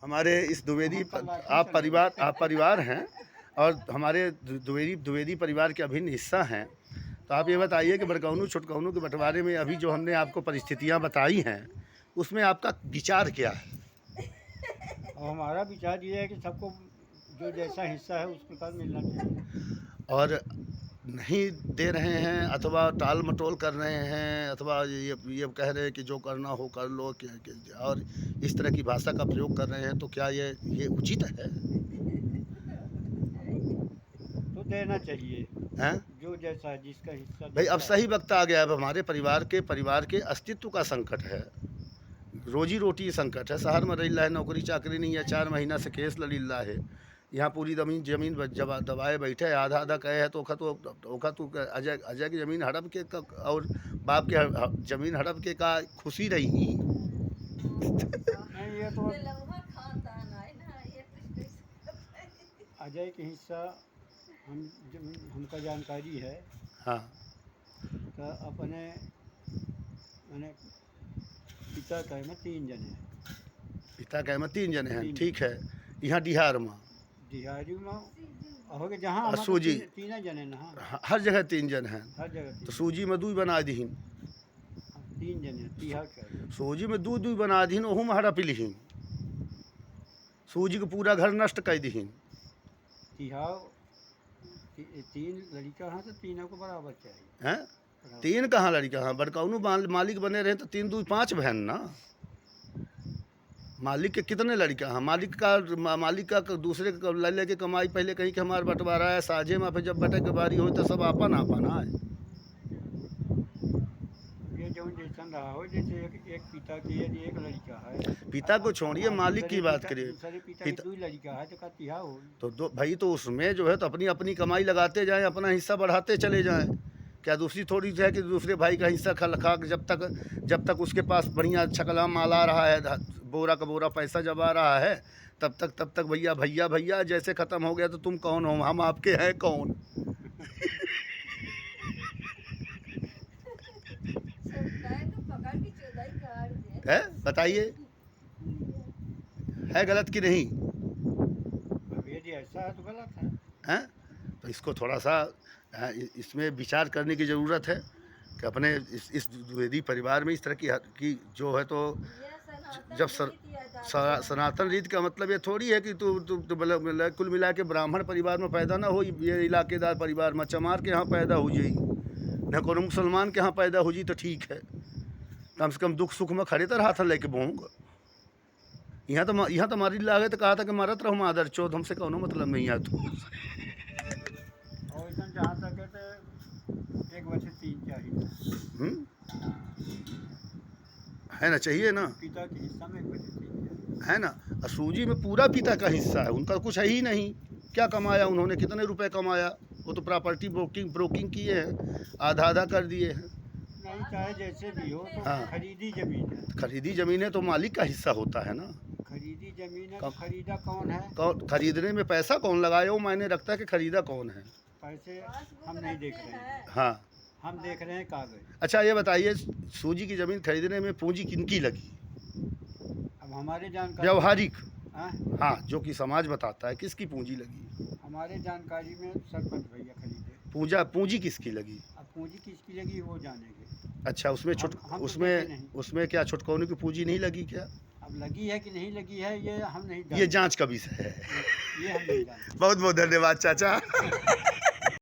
हमारे इस द्विवेदी आप परिवार हैं और हमारे द्विवेदी परिवार के अभिन्न हिस्सा हैं। तो आप ये बताइए कि बड़कौनू छोटकौनू के बंटवारे में अभी जो हमने आपको परिस्थितियाँ बताई हैं, उसमें आपका विचार क्या है? और हमारा विचार ये है कि सबको जो जैसा हिस्सा है उस प्रकार मिलना चाहिए। और नहीं दे रहे हैं अथवा टाल मटोल कर रहे हैं अथवा ये कह रहे हैं कि जो करना हो कर लो और इस तरह की भाषा का प्रयोग कर रहे हैं, तो क्या ये उचित है? तो देना चाहिए हैं? जो जैसा है जिसका हिस्सा भाई अब जैसा सही है। वक्त आ गया है। अब हमारे परिवार के अस्तित्व का संकट है, रोजी रोटी संकट है। शहर में रही है, नौकरी चाकरी नहीं है, 4 महीना से केस लड़ीला है। यहाँ पूरी जमीन दबाए बैठे, आधा आधा कहे है तो ओखा तू अजय अजय की ज़मीन हड़प के और बाप के ज़मीन हड़प के का खुशी रही। नहीं, ये तो अजय के हिस्सा हमका जानकारी है। हाँ, तो अपने मैंने पिता का में 3 जने हैं। पिता कहे में 3 जने हैं, 3 ठीक है। यहाँ डिहार में दिहाड़ी में हो गए जहाँ हमारे सूजी 3 जने ना। हर जगह 3 जन हैं। हर जगह तो सूजी में 2 बना दीहिन, 3 जने तिहाड़ का। सूजी में 2 बना दीहिन, ओहू में हड़प लिहिन, सूजी के पूरा घर नष्ट कर दीहिन। तिहाड़ 3 लड़का हैं तो तीनों को बराबर चाहिए। हैं? 3 कहाँ लड़का? हाँ, बड़कौनू मालिक बने रहे तो 3 2 5 बहन ना। मालिक के कितने लड़का हैं? मालिक का दूसरे का ले लेके कमाई पहले कहीं के हमारे बंटवारा है साझे में, फिर जब बटे के बारी हो तो सब आपन है। ये जो जैसा रहा हो, जैसे एक पिता की यदि एक लड़का है, पिता को छोड़िए, मालिक की बात करिए। दूसरे पिता की 2 लड़का है तो का तिहाड़ हो तो भाई तो उसमें जो है तो अपनी अपनी कमाई लगाते जाएं, अपना हिस्सा बढ़ाते चले जाएं। क्या दूसरी थोड़ी है कि दूसरे भाई का हिस्सा खा के जब तक उसके पास बढ़िया छकला माल आ रहा है, बोरा का बोरा पैसा जब आ रहा है, तब तक भैया भैया भैया, जैसे ख़त्म हो गया तो तुम कौन हो, हम आपके हैं कौन? है बताइए, है गलत कि नहीं? अब यदि ऐसा है तो गलत है। हैं? तो इसको थोड़ा सा इसमें विचार करने की ज़रूरत है कि अपने इस द्विवेदी परिवार में इस तरह की जो है तो जब सनातन रीत का मतलब ये थोड़ी है कि कुल मिला के ब्राह्मण परिवार में पैदा ना हो, ये इलाकेदार परिवार में चमार के यहाँ पैदा हो जाई, न कोनो मुसलमान के यहाँ पैदा हो जी तो ठीक है, कम से कम दुख सुख में खड़े तो हाथ लेके बोऊँगा। यहाँ तो मारी लागे तो कहा था कि मारत रहो मादर चौथ, हमसे कौनो मतलब नहीं है। तो और इसमें जहाँ तक है तो 1 वर्ष 3 चाहिए है ना, चाहिए ना, पिता के हिस्सा में 1 वर्ष 3 है ना। और सूजी में पूरा पिता का हिस्सा है, उनका कुछ है ही नहीं। क्या कमाया उन्होंने, कितने रुपए कमाया? वो तो प्रॉपर्टी ब्रोकिंग किए हैं, आधा आधा कर दिए हैं। नहीं, चाहे जैसे भी हो तो हाँ, खरीदी जमीन है। खरीदी ज़मीन है तो मालिक का हिस्सा होता है ना। खरीदी जमीन है तो खरीदा कौन है? कौन खरीदने में पैसा कौन लगाया, वो मायने रखता है कि खरीदा कौन है। पैसे हम नहीं देख रहे हैं। हाँ, हम देख रहे हैं कागज। अच्छा ये बताइए, सूजी की ज़मीन खरीदने में पूंजी किनकी लगी? अब हमारे जानकारी व्यवहारिक, हाँ, हाँ, जो कि समाज बताता है किसकी पूंजी लगी। हमारे जानकारी में सरपंच भैया खरीदे। पूंजी किसकी लगी? अब पूंजी किसकी लगी वो जानेंगे। अच्छा, उसमें उसमें क्या छोटकौनू की पूंजी नहीं लगी क्या? अब लगी है कि नहीं लगी है ये हम नहीं जानते। ये जांच का विषय है। ये हम नहीं जानते। बहुत बहुत धन्यवाद चाचा।